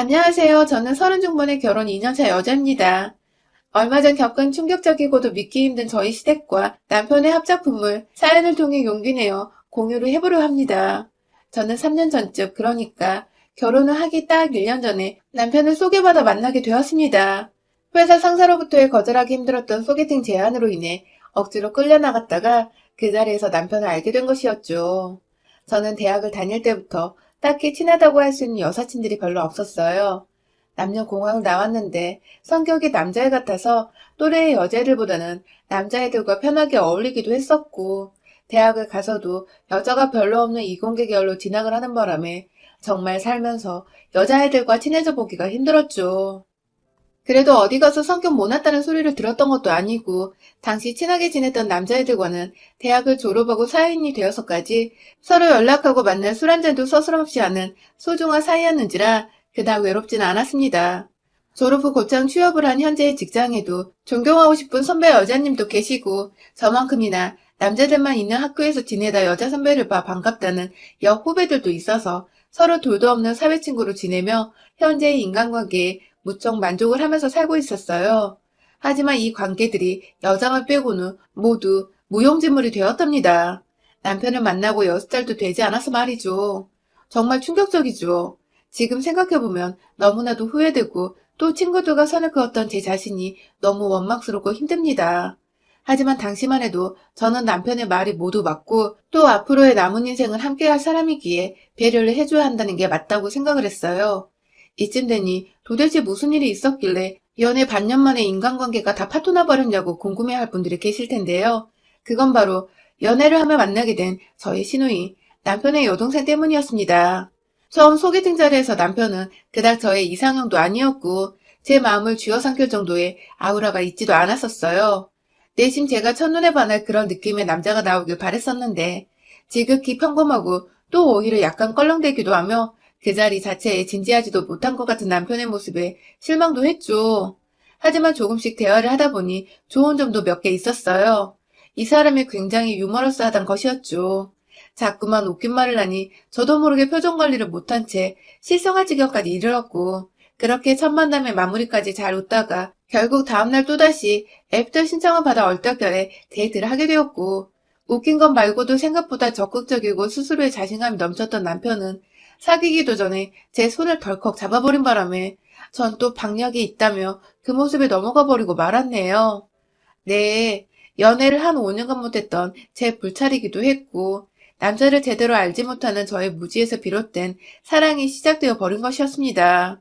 안녕하세요. 저는 서른 중반의 결혼 2년차 여자입니다. 얼마 전 겪은 충격적이고도 믿기 힘든 저희 시댁과 남편의 합작품을 사연을 통해 용기 내어 공유를 해보려 합니다. 저는 3년 전쯤, 그러니까 결혼을 하기 딱 1년 전에 남편을 소개받아 만나게 되었습니다. 회사 상사로부터의 거절하기 힘들었던 소개팅 제안으로 인해 억지로 끌려나갔다가 그 자리에서 남편을 알게 된 것이었죠. 저는 대학을 다닐 때부터 딱히 친하다고 할 수 있는 여사친들이 별로 없었어요. 남녀공학을 나왔는데 성격이 남자애 같아서 또래의 여자애들보다는 남자애들과 편하게 어울리기도 했었고, 대학을 가서도 여자가 별로 없는 이공계 계열로 진학을 하는 바람에 정말 살면서 여자애들과 친해져 보기가 힘들었죠. 그래도 어디 가서 성격 못났다는 소리를 들었던 것도 아니고, 당시 친하게 지냈던 남자애들과는 대학을 졸업하고 사회인이 되어서까지 서로 연락하고 만날 술 한잔도 서스럼없이 하는 소중한 사이였는지라 그닥 외롭진 않았습니다. 졸업 후 곧장 취업을 한 현재의 직장에도 존경하고 싶은 선배 여자님도 계시고, 저만큼이나 남자들만 있는 학교에서 지내다 여자 선배를 봐 반갑다는 여 후배들도 있어서 서로 둘도 없는 사회 친구로 지내며 현재의 인간관계에 무척 만족을 하면서 살고 있었어요. 하지만 이 관계들이 여자만 빼고는 모두 무용지물이 되었답니다. 남편을 만나고 6달도 되지 않아서 말이죠. 정말 충격적이죠. 지금 생각해보면 너무나도 후회되고 또 친구들과 선을 그었던 제 자신이 너무 원망스럽고 힘듭니다. 하지만 당시만 해도 저는 남편의 말이 모두 맞고 또 앞으로의 남은 인생을 함께할 사람이기에 배려를 해줘야 한다는 게 맞다고 생각을 했어요. 이쯤 되니 도대체 무슨 일이 있었길래 연애 반년 만에 인간관계가 다 파토나 버렸냐고 궁금해할 분들이 계실 텐데요. 그건 바로 연애를 하며 만나게 된 저의 시누이, 남편의 여동생 때문이었습니다. 처음 소개팅 자리에서 남편은 그닥 저의 이상형도 아니었고 제 마음을 쥐어삼킬 정도의 아우라가 있지도 않았었어요. 내심 제가 첫눈에 반할 그런 느낌의 남자가 나오길 바랬었는데 지극히 평범하고 또 오히려 약간 껄렁대기도 하며 그 자리 자체에 진지하지도 못한 것 같은 남편의 모습에 실망도 했죠. 하지만 조금씩 대화를 하다 보니 좋은 점도 몇 개 있었어요. 이 사람이 굉장히 유머러스하단 것이었죠. 자꾸만 웃긴 말을 하니 저도 모르게 표정 관리를 못한 채 실성할 지경까지 이르렀고, 그렇게 첫 만남의 마무리까지 잘 웃다가 결국 다음날 또다시 애프터 신청을 받아 얼떨결에 데이트를 하게 되었고, 웃긴 것 말고도 생각보다 적극적이고 스스로의 자신감이 넘쳤던 남편은 사귀기도 전에 제 손을 덜컥 잡아버린 바람에 전 또 박력이 있다며 그 모습에 넘어가 버리고 말았네요. 네, 연애를 한 5년간 못했던 제 불찰이기도 했고, 남자를 제대로 알지 못하는 저의 무지에서 비롯된 사랑이 시작되어 버린 것이었습니다.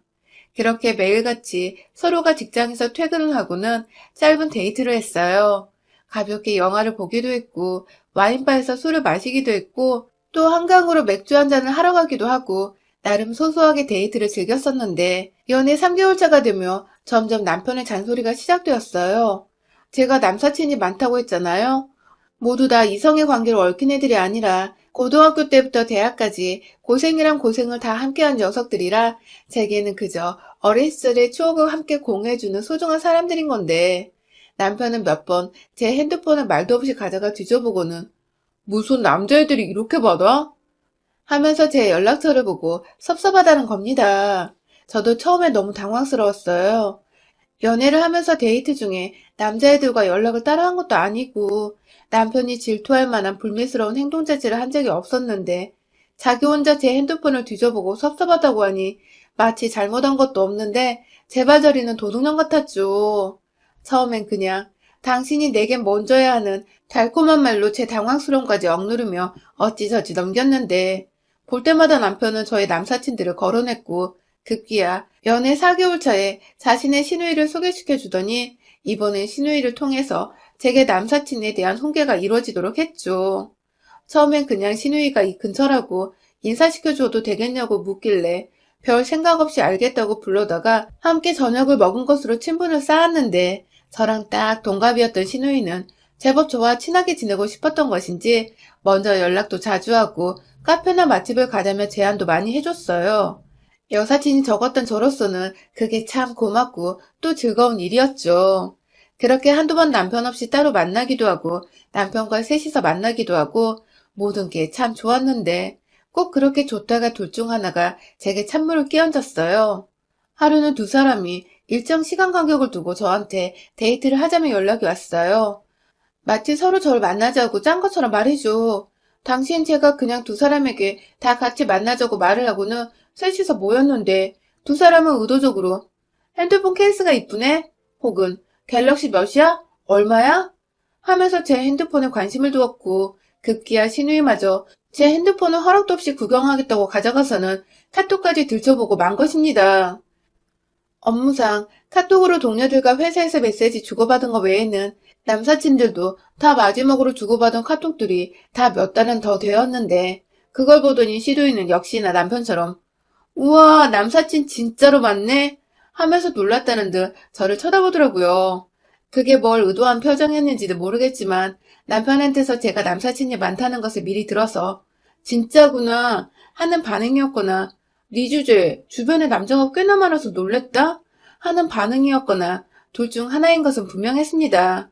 그렇게 매일같이 서로가 직장에서 퇴근을 하고는 짧은 데이트를 했어요. 가볍게 영화를 보기도 했고, 와인바에서 술을 마시기도 했고, 또 한강으로 맥주 한 잔을 하러 가기도 하고, 나름 소소하게 데이트를 즐겼었는데, 연애 3개월 차가 되며 점점 남편의 잔소리가 시작되었어요. 제가 남사친이 많다고 했잖아요. 모두 다 이성의 관계로 얽힌 애들이 아니라 고등학교 때부터 대학까지 고생이란 고생을 다 함께한 녀석들이라 제게는 그저 어린 시절의 추억을 함께 공유해주는 소중한 사람들인 건데, 남편은 몇 번 제 핸드폰을 말도 없이 가져가 뒤져보고는 무슨 남자애들이 이렇게 받아? 하면서 제 연락처를 보고 섭섭하다는 겁니다. 저도 처음에 너무 당황스러웠어요. 연애를 하면서 데이트 중에 남자애들과 연락을 따라한 것도 아니고 남편이 질투할 만한 불미스러운 행동 자체를 한 적이 없었는데 자기 혼자 제 핸드폰을 뒤져보고 섭섭하다고 하니 마치 잘못한 것도 없는데 제발저리는 도둑놈 같았죠. 처음엔 그냥 당신이 내겐 먼저야 하는 달콤한 말로 제 당황스러움까지 억누르며 어찌저찌 넘겼는데 볼 때마다 남편은 저의 남사친들을 거론했고 급기야 연애 4개월 차에 자신의 시누이를 소개시켜 주더니 이번엔 시누이를 통해서 제게 남사친에 대한 홍계가 이루어지도록 했죠. 처음엔 그냥 시누이가 이 근처라고 인사시켜줘도 되겠냐고 묻길래 별 생각 없이 알겠다고 불러다가 함께 저녁을 먹은 것으로 친분을 쌓았는데 저랑 딱 동갑이었던 시누이는 제법 저와 친하게 지내고 싶었던 것인지 먼저 연락도 자주 하고 카페나 맛집을 가자며 제안도 많이 해줬어요. 여사친이 적었던 저로서는 그게 참 고맙고 또 즐거운 일이었죠. 그렇게 한두 번 남편 없이 따로 만나기도 하고 남편과 셋이서 만나기도 하고 모든 게 참 좋았는데 꼭 그렇게 좋다가 둘 중 하나가 제게 찬물을 끼얹었어요. 하루는 두 사람이 일정 시간 간격을 두고 저한테 데이트를 하자며 연락이 왔어요. 마치 서로 저를 만나자고 짠 것처럼 말해줘. 당시엔 제가 그냥 두 사람에게 다 같이 만나자고 말을 하고는 셋이서 모였는데 두 사람은 의도적으로 핸드폰 케이스가 이쁘네? 혹은 갤럭시 몇이야? 얼마야? 하면서 제 핸드폰에 관심을 두었고 급기야 신우이마저 제 핸드폰을 허락도 없이 구경하겠다고 가져가서는 카톡까지 들춰보고 만 것입니다. 업무상 카톡으로 동료들과 회사에서 메시지 주고받은 거 외에는 남사친들도 다 마지막으로 주고받은 카톡들이 다 몇 달은 더 되었는데 그걸 보더니 시도이는 역시나 남편처럼 우와 남사친 진짜로 많네 하면서 놀랐다는 듯 저를 쳐다보더라고요. 그게 뭘 의도한 표정이었는지도 모르겠지만 남편한테서 제가 남사친이 많다는 것을 미리 들어서 진짜구나 하는 반응이었거나 네 주제 주변에 남자가 꽤나 많아서 놀랬다 하는 반응이었거나 둘 중 하나인 것은 분명했습니다.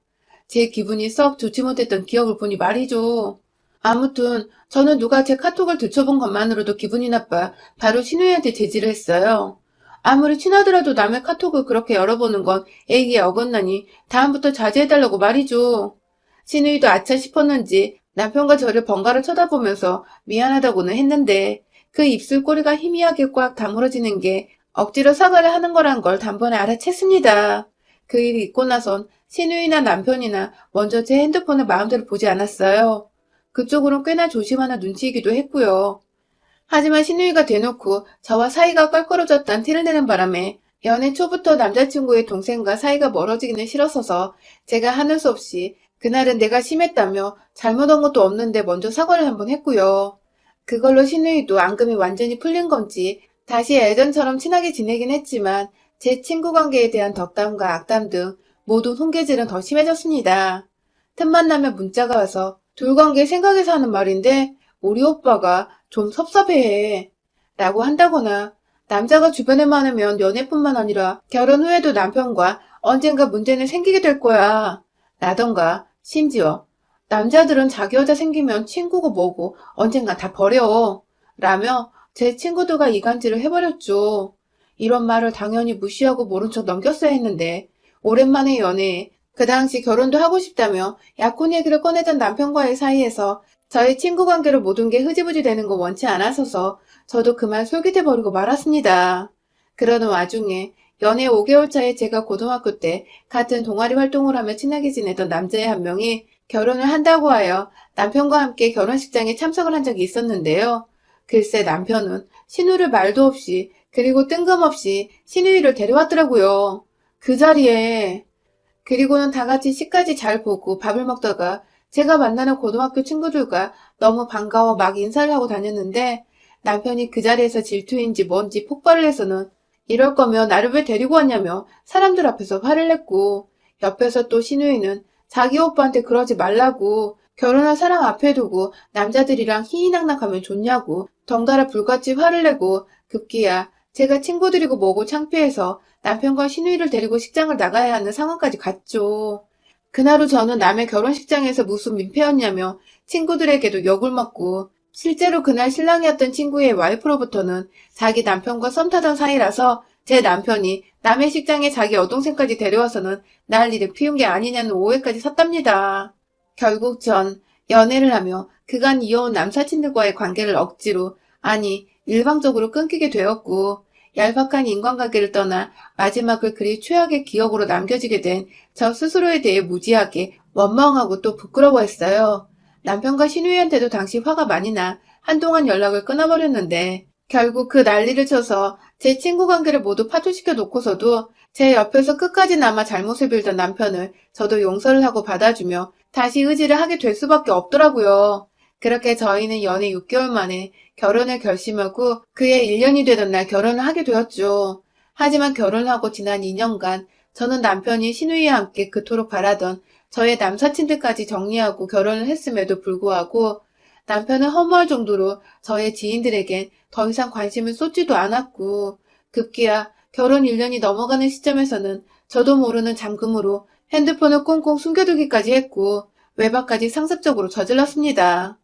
제 기분이 썩 좋지 못했던 기억을 보니 말이죠. 아무튼 저는 누가 제 카톡을 들춰본 것만으로도 기분이 나빠 바로 신우이한테 제지를 했어요. 아무리 친하더라도 남의 카톡을 그렇게 열어보는 건 예의에 어긋나니 다음부터 자제해달라고 말이죠. 신우이도 아차 싶었는지 남편과 저를 번갈아 쳐다보면서 미안하다고는 했는데 그 입술꼬리가 희미하게 꽉 다물어지는 게 억지로 사과를 하는 거란 걸 단번에 알아챘습니다. 그 일이 있고 나선 신우이나 남편이나 먼저 제 핸드폰을 마음대로 보지 않았어요. 그쪽으론 꽤나 조심하는 눈치이기도 했고요. 하지만 신우이가 대놓고 저와 사이가 껄끄러졌단 티를 내는 바람에 연애 초부터 남자친구의 동생과 사이가 멀어지기는 싫어서서 제가 하는 수 없이 그날은 내가 심했다며 잘못한 것도 없는데 먼저 사과를 한번 했고요. 그걸로 신우이도 앙금이 완전히 풀린 건지 다시 예전처럼 친하게 지내긴 했지만 제 친구 관계에 대한 덕담과 악담 등 모든 손괴질은 더 심해졌습니다. 틈만 나면 문자가 와서 둘 관계 생각해서 하는 말인데 우리 오빠가 좀 섭섭해해 라고 한다거나 남자가 주변에 많으면 연애뿐만 아니라 결혼 후에도 남편과 언젠가 문제는 생기게 될 거야 라던가 심지어 남자들은 자기 여자 생기면 친구고 뭐고 언젠가 다 버려 라며 제 친구들과 이간질을 해버렸죠. 이런 말을 당연히 무시하고 모른 척 넘겼어야 했는데 오랜만에 연애에 그 당시 결혼도 하고 싶다며 약혼 얘기를 꺼내던 남편과의 사이에서 저희 친구 관계로 모든 게 흐지부지 되는 거 원치 않아서서 저도 그만 솔깃해버리고 말았습니다. 그러는 와중에 연애 5개월 차에 제가 고등학교 때 같은 동아리 활동을 하며 친하게 지내던 남자애 한 명이 결혼을 한다고 하여 남편과 함께 결혼식장에 참석을 한 적이 있었는데요. 글쎄 남편은 신우를 말도 없이 그리고 뜬금없이 신우이를 데려왔더라고요. 그 자리에 그리고는 다 같이 시까지 잘 보고 밥을 먹다가 제가 만나는 고등학교 친구들과 너무 반가워 막 인사를 하고 다녔는데 남편이 그 자리에서 질투인지 뭔지 폭발을 해서는 이럴 거면 나를 왜 데리고 왔냐며 사람들 앞에서 화를 냈고 옆에서 또 신우이는 자기 오빠한테 그러지 말라고 결혼할 사람 앞에 두고 남자들이랑 희희낙낙하면 좋냐고 덩달아 불같이 화를 내고 급기야 제가 친구들이고 뭐고 창피해서 남편과 신우이를 데리고 식장을 나가야 하는 상황까지 갔죠. 그날 후 저는 남의 결혼식장에서 무슨 민폐였냐며 친구들에게도 욕을 먹고 실제로 그날 신랑이었던 친구의 와이프로부터는 자기 남편과 썸 타던 사이라서 제 남편이 남의 식장에 자기 여동생까지 데려와서는 난리를 피운 게 아니냐는 오해까지 샀답니다. 결국 전 연애를 하며 그간 이어온 남사친들과의 관계를 억지로 아니 일방적으로 끊기게 되었고 얄팍한 인간관계를 떠나 마지막을 그리 최악의 기억으로 남겨지게 된 저 스스로에 대해 무지하게 원망하고 또 부끄러워했어요. 남편과 신우이한테도 당시 화가 많이 나 한동안 연락을 끊어버렸는데 결국 그 난리를 쳐서 제 친구 관계를 모두 파토시켜 놓고서도 제 옆에서 끝까지 남아 잘못을 빌던 남편을 저도 용서를 하고 받아주며 다시 의지를 하게 될 수밖에 없더라고요. 그렇게 저희는 연애 6개월 만에 결혼을 결심하고 그해 1년이 되던 날 결혼을 하게 되었죠. 하지만 결혼하고 지난 2년간 저는 남편이 신우이와 함께 그토록 바라던 저의 남사친들까지 정리하고 결혼을 했음에도 불구하고 남편은 허무할 정도로 저의 지인들에겐 더 이상 관심을 쏟지도 않았고 급기야 결혼 1년이 넘어가는 시점에서는 저도 모르는 잠금으로 핸드폰을 꽁꽁 숨겨두기까지 했고 외박까지 상습적으로 저질렀습니다.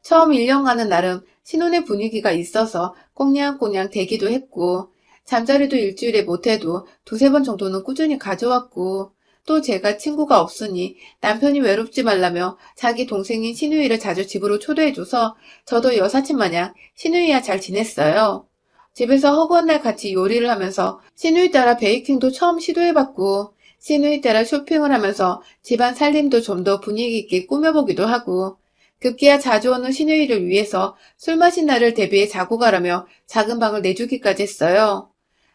처음 1년간은 나름 신혼의 분위기가 있어서 꽁냥꽁냥 대기도 했고 잠자리도 일주일에 못해도 두세 번 정도는 꾸준히 가져왔고, 또 제가 친구가 없으니 남편이 외롭지 말라며 자기 동생인 시누이를 자주 집으로 초대해줘서 저도 여사친 마냥 시누이와 잘 지냈어요. 집에서 허구한 날 같이 요리를 하면서 시누이 따라 베이킹도 처음 시도해봤고, 시누이 따라 쇼핑을 하면서 집안 살림도 좀 더 분위기 있게 꾸며보기도 하고, 급기야 자주 오는 시누이를 위해서 술 마신 날을 대비해 자고 가라며 작은 방을 내주기까지 했어요.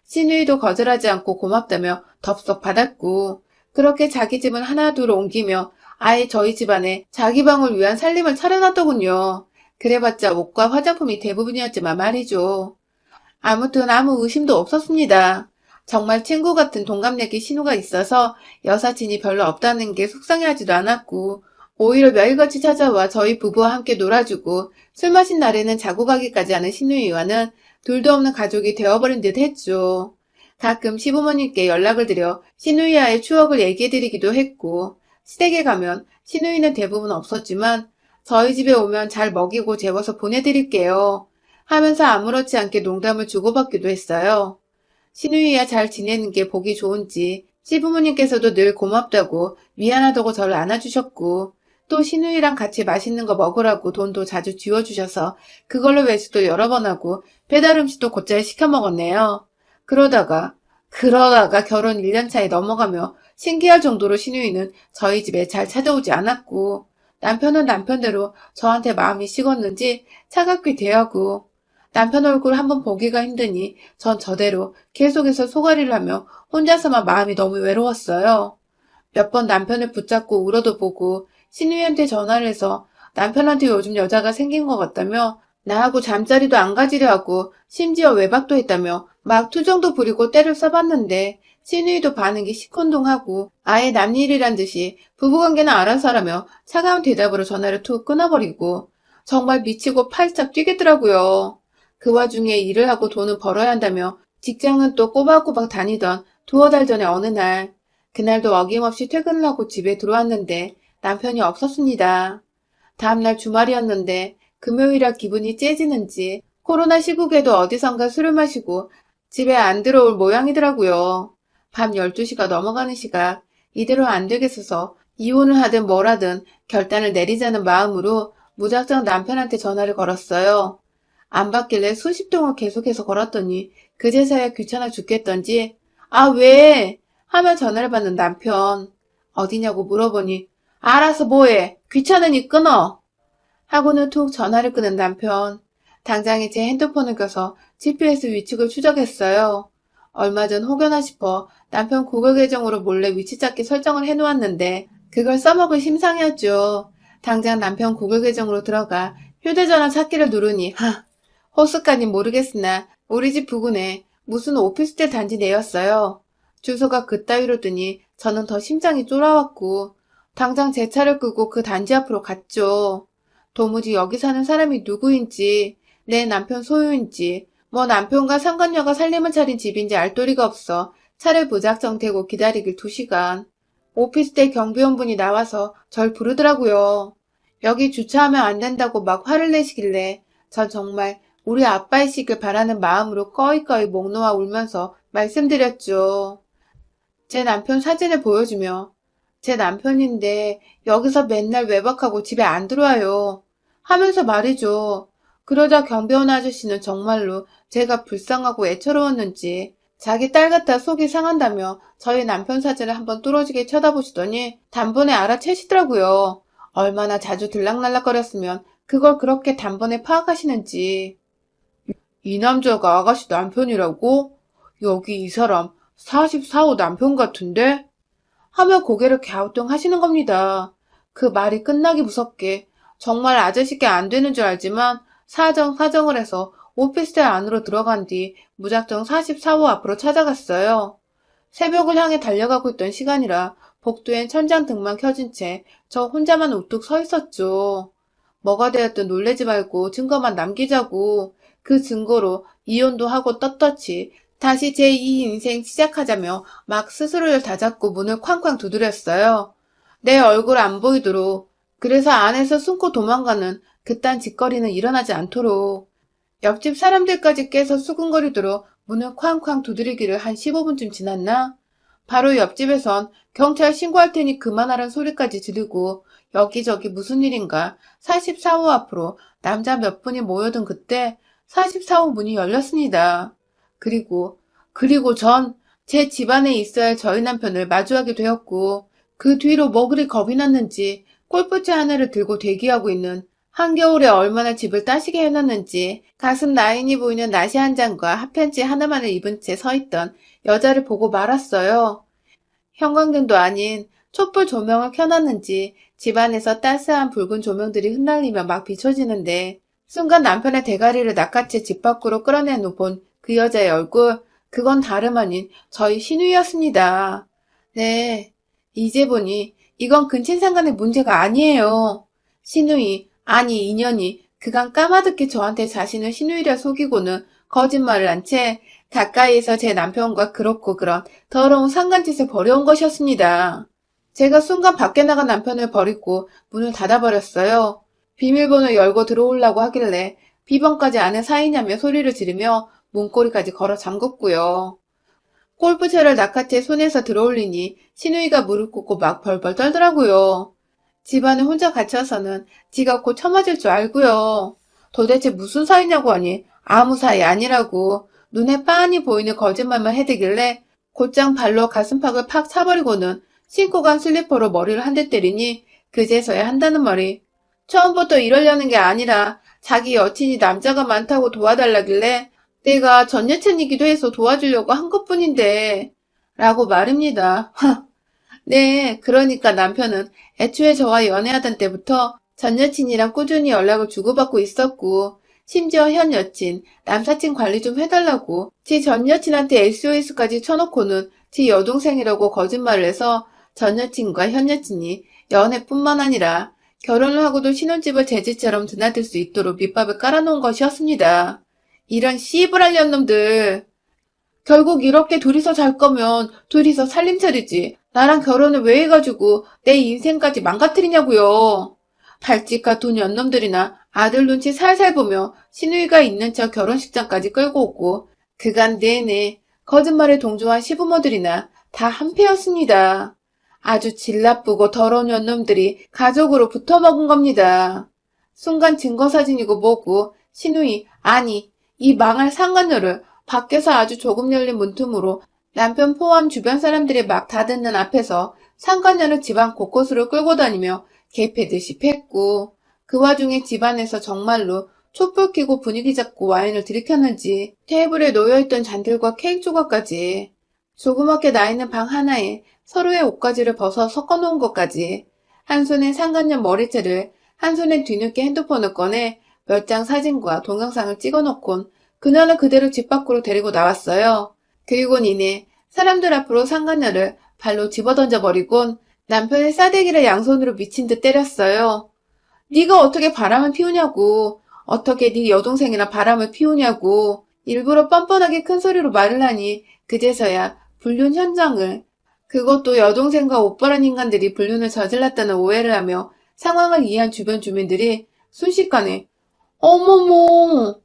시누이도 거절하지 않고 고맙다며 덥석 받았고, 그렇게 자기 집은 하나둘 옮기며 아예 저희 집안에 자기 방을 위한 살림을 차려놨더군요. 그래봤자 옷과 화장품이 대부분이었지만 말이죠. 아무튼 아무 의심도 없었습니다. 정말 친구 같은 동갑내기 신우가 있어서 여사친이 별로 없다는 게 속상해하지도 않았고, 오히려 매일같이 찾아와 저희 부부와 함께 놀아주고 술 마신 날에는 자고 가기까지 하는 시누이와는 둘도 없는 가족이 되어버린 듯 했죠. 가끔 시부모님께 연락을 드려 시누이와의 추억을 얘기해드리기도 했고, 시댁에 가면 시누이는 대부분 없었지만 저희 집에 오면 잘 먹이고 재워서 보내드릴게요 하면서 아무렇지 않게 농담을 주고받기도 했어요. 시누이와 잘 지내는 게 보기 좋은지 시부모님께서도 늘 고맙다고 미안하다고 저를 안아주셨고, 또 시누이랑 같이 맛있는 거 먹으라고 돈도 자주 쥐어주셔서 그걸로 외식도 여러 번 하고 배달 음식도 곧잘 시켜 먹었네요. 그러다가 결혼 1년 차에 넘어가며 신기할 정도로 시누이는 저희 집에 잘 찾아오지 않았고, 남편은 남편대로 저한테 마음이 식었는지 차갑게 대하고, 남편 얼굴 한번 보기가 힘드니 전 저대로 계속해서 소가리를 하며 혼자서만 마음이 너무 외로웠어요. 몇 번 남편을 붙잡고 울어도 보고 시누이한테 전화를 해서 남편한테 요즘 여자가 생긴 것 같다며 나하고 잠자리도 안 가지려 하고 심지어 외박도 했다며 막 투정도 부리고 때를 써봤는데, 시누이도 반응이 시큰둥하고 아예 남일이란 듯이 부부관계는 알아서 하라며 차가운 대답으로 전화를 툭 끊어버리고 정말 미치고 팔짝 뛰겠더라고요. 그 와중에 일을 하고 돈을 벌어야 한다며 직장은 또 꼬박꼬박 다니던 두어 달 전에 어느 날, 그날도 어김없이 퇴근을 하고 집에 들어왔는데 남편이 없었습니다. 다음날 주말이었는데 금요일이라 기분이 째지는지 코로나 시국에도 어디선가 술을 마시고 집에 안 들어올 모양이더라고요. 밤 12시가 넘어가는 시각, 이대로 안 되겠어서 이혼을 하든 뭘 하든 결단을 내리자는 마음으로 무작정 남편한테 전화를 걸었어요. 안 받길래 수십 통을 계속해서 걸었더니 그제서야 귀찮아 죽겠던지 "아, 왜?" 하며 전화를 받는 남편. 어디냐고 물어보니 "알아서 뭐해. 귀찮으니 끊어." 하고는 툭 전화를 끄는 남편. 당장에 제 핸드폰을 켜서 GPS 위축을 추적했어요. 얼마 전 혹여나 싶어 남편 구글 계정으로 몰래 위치 찾기 설정을 해놓았는데 그걸 써먹을 심상이었죠. 당장 남편 구글 계정으로 들어가 휴대전화 찾기를 누르니 호수까진 모르겠으나 우리 집 부근에 무슨 오피스텔 단지 내였어요. 주소가 그따위로 뜨니 저는 더 심장이 쫄아왔고 당장 제 차를 끄고 그 단지 앞으로 갔죠. 도무지 여기 사는 사람이 누구인지, 내 남편 소유인지, 뭐 남편과 상간녀가 살림을 차린 집인지 알 도리가 없어 차를 무작정 대고 기다리길 2시간. 오피스텔 경비원분이 나와서 절 부르더라고요. 여기 주차하면 안 된다고 막 화를 내시길래 전 정말 우리 아빠이시길 바라는 마음으로 꺼이꺼이 목 놓아 울면서 말씀드렸죠. 제 남편 사진을 보여주며 "제 남편인데 여기서 맨날 외박하고 집에 안 들어와요." 하면서 말이죠. 그러자 경비원 아저씨는 정말로 제가 불쌍하고 애처로웠는지 자기 딸 같아 속이 상한다며 저희 남편 사진을 한번 뚫어지게 쳐다보시더니 단번에 알아채시더라고요. 얼마나 자주 들락날락거렸으면 그걸 그렇게 단번에 파악하시는지. "이 남자가 아가씨 남편이라고? 여기 이 사람 44호 남편 같은데?" 하며 고개를 갸우뚱하시는 겁니다. 그 말이 끝나기 무섭게 정말 아저씨께 안 되는 줄 알지만 사정을 해서 오피스텔 안으로 들어간 뒤 무작정 44호 앞으로 찾아갔어요. 새벽을 향해 달려가고 있던 시간이라 복도엔 천장 등만 켜진 채 저 혼자만 우뚝 서 있었죠. 뭐가 되었든 놀래지 말고 증거만 남기자고, 그 증거로 이혼도 하고 떳떳이 다시 제2 인생 시작하자며 막 스스로를 다잡고 문을 쾅쾅 두드렸어요. 내 얼굴 안 보이도록, 그래서 안에서 숨고 도망가는 그딴 짓거리는 일어나지 않도록. 옆집 사람들까지 깨서 수근거리도록 문을 쾅쾅 두드리기를 한 15분쯤 지났나? 바로 옆집에선 경찰 신고할 테니 그만하란 소리까지 지르고 여기저기 무슨 일인가 44호 앞으로 남자 몇 분이 모여든 그때 44호 문이 열렸습니다. 그리고 전 제 집안에 있어야 할 저희 남편을 마주하게 되었고 그 뒤로 뭐 그리 겁이 났는지 골프채 하나를 들고 대기하고 있는 한겨울에 얼마나 집을 따시게 해놨는지 가슴 라인이 보이는 나시 한 장과 하편지 하나만을 입은 채 서 있던 여자를 보고 말았어요. 형광등도 아닌 촛불 조명을 켜놨는지 집안에서 따스한 붉은 조명들이 흩날리며 막 비춰지는데 순간 남편의 대가리를 낚아채 집 밖으로 끌어내놓 본 그 여자의 얼굴, 그건 다름 아닌 저희 시누이였습니다. 네, 이제 보니 이건 근친상간의 문제가 아니에요. 시누이, 아니 인연이 그간 까마득히 저한테 자신을 시누이라 속이고는 거짓말을 한 채 가까이에서 제 남편과 그렇고 그런 더러운 상간짓을 벌여온 것이었습니다. 제가 순간 밖에 나간 남편을 버리고 문을 닫아버렸어요. 비밀번호 열고 들어오려고 하길래 비번까지 아는 사이냐며 소리를 지르며 문고리까지 걸어 잠궜고요. 골프채를 낚아채 손에서 들어올리니 시누이가 무릎 꿇고 막 벌벌 떨더라고요. 집안에 혼자 갇혀서는 지가 곧 처맞을 줄 알고요. 도대체 무슨 사이냐고 하니 아무 사이 아니라고 눈에 빤히 보이는 거짓말만 해대길래 곧장 발로 가슴팍을 팍 차버리고는 신고 간 슬리퍼로 머리를 한 대 때리니 그제서야 한다는 말이 처음부터 이러려는 게 아니라 자기 여친이 남자가 많다고 도와달라길래 내가 전 여친이기도 해서 도와주려고 한 것뿐인데 라고 말입니다. 네, 그러니까 남편은 애초에 저와 연애하던 때부터 전 여친이랑 꾸준히 연락을 주고받고 있었고 심지어 현 여친, 남사친 관리 좀 해달라고 지 전 여친한테 SOS까지 쳐놓고는 지 여동생이라고 거짓말을 해서 전 여친과 현 여친이 연애뿐만 아니라 결혼을 하고도 신혼집을 제 집처럼 드나들 수 있도록 밑밥을 깔아놓은 것이었습니다. 이런 씨부랄년 놈들. 결국 이렇게 둘이서 잘 거면 둘이서 살림 차리지. 나랑 결혼을 왜 해가지고 내 인생까지 망가뜨리냐고요. 발짓과 돈 연놈들이나 아들 눈치 살살 보며 시누이가 있는 척 결혼식장까지 끌고 오고 그간 내내 거짓말에 동조한 시부모들이나 다 한패였습니다. 아주 질 나쁘고 더러운 연놈들이 가족으로 붙어먹은 겁니다. 순간 증거사진이고 뭐고 시누이 아니 이 망할 상간녀를 밖에서 아주 조금 열린 문틈으로 남편 포함 주변 사람들이 막 다 듣는 앞에서 상간녀를 집안 곳곳으로 끌고 다니며 개패듯이 팼고 그 와중에 집안에서 정말로 촛불 켜고 분위기 잡고 와인을 들이켰는지 테이블에 놓여있던 잔들과 케이크 조각까지 조그맣게 나있는 방 하나에 서로의 옷가지를 벗어 섞어놓은 것까지 한 손에 상간녀 머리채를 한 손에 뒤늦게 핸드폰을 꺼내 몇 장 사진과 동영상을 찍어놓곤 그녀는 그대로 집 밖으로 데리고 나왔어요. 그리곤 이내 사람들 앞으로 상간녀를 발로 집어던져버리곤 남편의 싸대기를 양손으로 미친 듯 때렸어요. 네가 어떻게 바람을 피우냐고. 어떻게 네 여동생이나 바람을 피우냐고. 일부러 뻔뻔하게 큰 소리로 말을 하니 그제서야 불륜 현장을 그것도 여동생과 오빠란 인간들이 불륜을 저질렀다는 오해를 하며 상황을 이해한 주변 주민들이 순식간에 어머머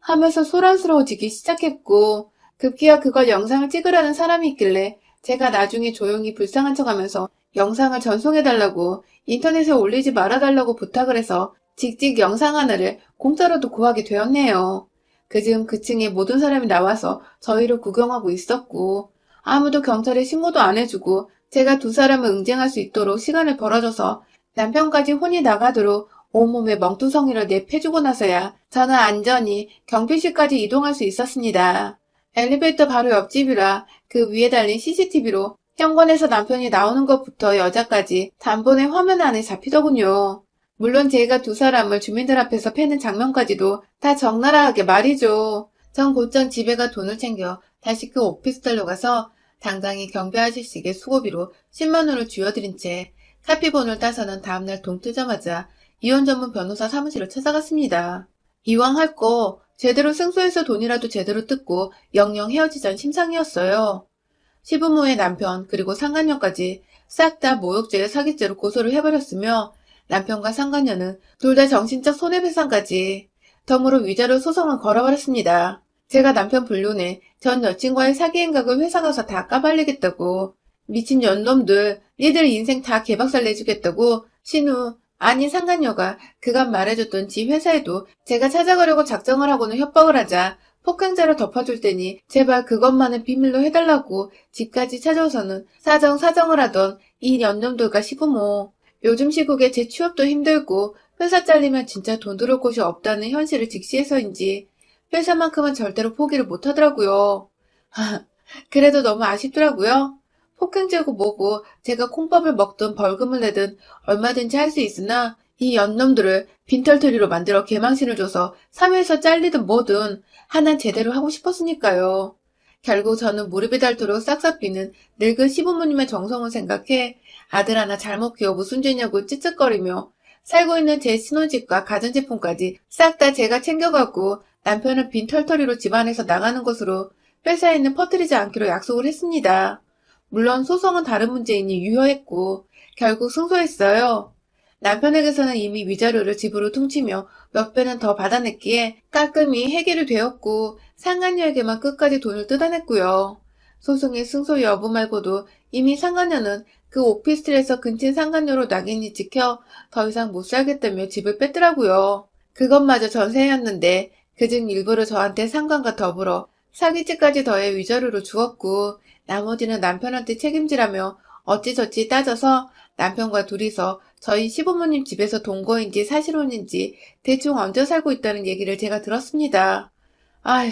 하면서 소란스러워지기 시작했고 급기야 그걸 영상을 찍으라는 사람이 있길래 제가 나중에 조용히 불쌍한 척하면서 영상을 전송해달라고 인터넷에 올리지 말아달라고 부탁을 해서 직직 영상 하나를 공짜로도 구하게 되었네요. 그즈음 그 층에 모든 사람이 나와서 저희를 구경하고 있었고 아무도 경찰에 신고도 안 해주고 제가 두 사람을 응징할 수 있도록 시간을 벌어줘서 남편까지 혼이 나가도록 온몸에 멍투성이를 내패주고 나서야 저는 안전히 경비실까지 이동할 수 있었습니다. 엘리베이터 바로 옆집이라 그 위에 달린 CCTV로 현관에서 남편이 나오는 것부터 여자까지 단번에 화면 안에 잡히더군요. 물론 제가 두 사람을 주민들 앞에서 패는 장면까지도 다 적나라하게 말이죠. 전 곧장 집에 가 돈을 챙겨 다시 그 오피스텔로 가서 당당히 경비 아저씨에게 수고비로 10만 원을 쥐어드린 채 카피본을 따서는 다음날 동 뜨자마자 이혼 전문 변호사 사무실을 찾아갔습니다. 이왕 할 거 제대로 승소해서 돈이라도 제대로 뜯고 영영 헤어지자는 심상이었어요. 시부모의 남편 그리고 상간녀까지 싹 다 모욕죄 사기죄로 고소를 해버렸으며 남편과 상간녀는 둘 다 정신적 손해배상까지 덤으로 위자료 소송을 걸어버렸습니다. 제가 남편 불륜에 전 여친과의 사기 행각을 회사 가서 다 까발리겠다고. 미친 연놈들, 니들 인생 다 개박살 내주겠다고. 신우, 아니 상간녀가 그간 말해줬던 지 회사에도 제가 찾아가려고 작정을 하고는 협박을 하자 폭행자로 덮어줄 테니 제발 그것만은 비밀로 해달라고 집까지 찾아오서는 사정을 하던 이 연놈들과 시부모. 요즘 시국에 제 취업도 힘들고 회사 잘리면 진짜 돈 들을 곳이 없다는 현실을 직시해서인지 회사만큼은 절대로 포기를 못하더라고요. 그래도 너무 아쉽더라고요. 폭행죄고 뭐고 제가 콩밥을 먹든 벌금을 내든 얼마든지 할 수 있으나 이 연놈들을 빈털터리로 만들어 개망신을 줘서 사회에서 잘리든 뭐든 하나는 제대로 하고 싶었으니까요. 결국 저는 무릎이 닳도록 싹싹 비는 늙은 시부모님의 정성을 생각해 아들 하나 잘못 키워 무슨 죄냐고 찌찌거리며 살고 있는 제 신혼집과 가전제품까지 싹 다 제가 챙겨가고 남편은 빈털터리로 집안에서 나가는 것으로 회사에는 퍼뜨리지 않기로 약속을 했습니다. 물론 소송은 다른 문제이니 유효했고 결국 승소했어요. 남편에게서는 이미 위자료를 집으로 퉁치며 몇 배는 더 받아냈기에 깔끔히 해결이 되었고 상간녀에게만 끝까지 돈을 뜯어냈고요. 소송의 승소 여부 말고도 이미 상간녀는 그 오피스텔에서 근친 상간녀로 낙인이 찍혀 더 이상 못 살겠다며 집을 뺐더라고요. 그것마저 전세였는데 그중 일부를 저한테 상간과 더불어 사기죄까지 더해 위자료로 주었고 나머지는 남편한테 책임지라며 어찌저찌 따져서 남편과 둘이서 저희 시부모님 집에서 동거인지 사실혼인지 대충 얹어 살고 있다는 얘기를 제가 들었습니다. 아휴,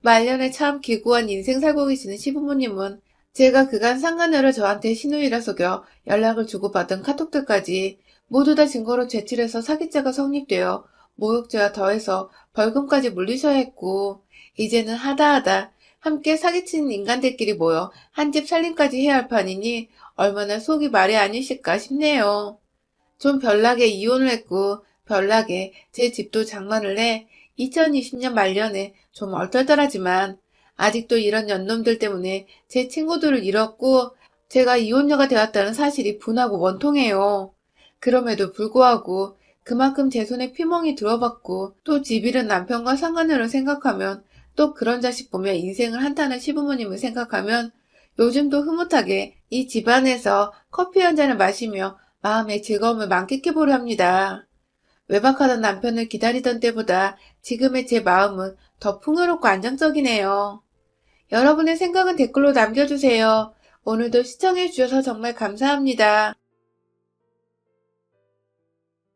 말년에 참 기구한 인생 살고 계시는 시부모님은 제가 그간 상간녀를 저한테 시누이라 속여 연락을 주고받은 카톡들까지 모두 다 증거로 제출해서 사기죄가 성립되어 모욕죄와 더해서 벌금까지 물리셔야 했고 이제는 하다하다 함께 사기치는 인간들끼리 모여 한 집 살림까지 해야 할 판이니 얼마나 속이 말이 아니실까 싶네요. 좀 별나게 이혼을 했고 별나게 제 집도 장만을 해 2020년 말년에 좀 얼떨떨하지만 아직도 이런 연놈들 때문에 제 친구들을 잃었고 제가 이혼녀가 되었다는 사실이 분하고 원통해요. 그럼에도 불구하고 그만큼 제 손에 피멍이 들어봤고 또 집 잃은 남편과 상간녀를 생각하면 또 그런 자식 보며 인생을 한탄한 시부모님을 생각하면 요즘도 흐뭇하게 이 집안에서 커피 한 잔을 마시며 마음의 즐거움을 만끽해보려 합니다. 외박하던 남편을 기다리던 때보다 지금의 제 마음은 더 풍요롭고 안정적이네요. 여러분의 생각은 댓글로 남겨주세요. 오늘도 시청해주셔서 정말 감사합니다.